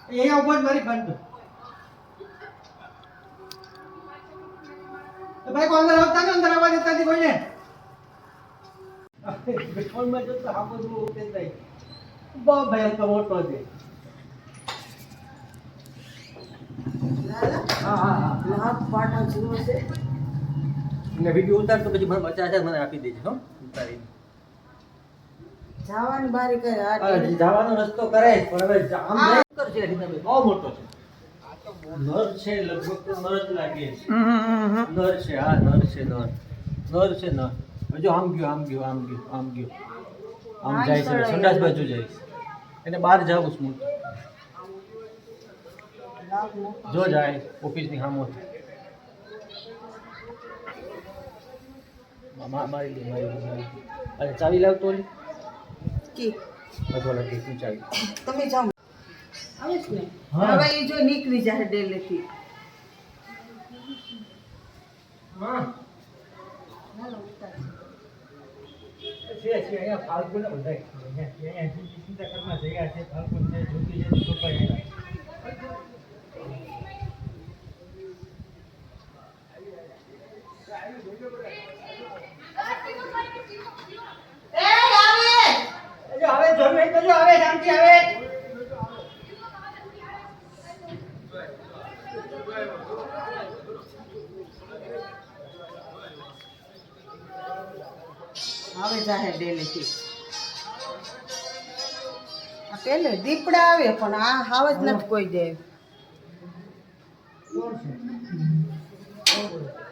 અહીંયા ઉપર મારી બંધ તો ભાઈ કોણ અંદર આવતા ને અંદર આવવા દેતા નથી કોઈને ફોનમાં જો તો આ બધું ઓકે થાય બહુ ભયંકર મોટો છે હા હા હા લાખ પાટા જીવો છે ને વિડિયો ઉતાર તો પછી મને 50,000 મને આપી દેજો હો ઉતારી જવાની બારી કરે આ જવાનો રસ્તો કરે પણ હવે આમ જાય કરશે રીતાબેન બહુ મોટો છે નર છે લગભગ તો નર જ લાગે છે નર છે હા નર છે નર છે નર જો આમ ગયો આમ જાય છે સંડાસ બાજુ જાય છે એને બહાર જાવું છું જો જાય ઓફિસની સામો મારી અરે ચાવી લાવતો ઓલી કી અથવા લાગે શું ચાવી તમે જાઓ આવે છે ને હવે એ જો નીકળી જાય ડેલેથી હા હાલો ઉતાર છે અહીંયા ફાલ્ગુન ને બધાય અહીંયા ચિંતા કરના જગ્યા છે ફાલ્ગુન છે જ્યોતિ છે છોકરા આવે જમે તો જો આવે શાંતિ આવે આવે જાહે ડેલેથી આ પેલે દીપડા આવે પણ આ હાવ જ નથી કોઈ દે કોણ છે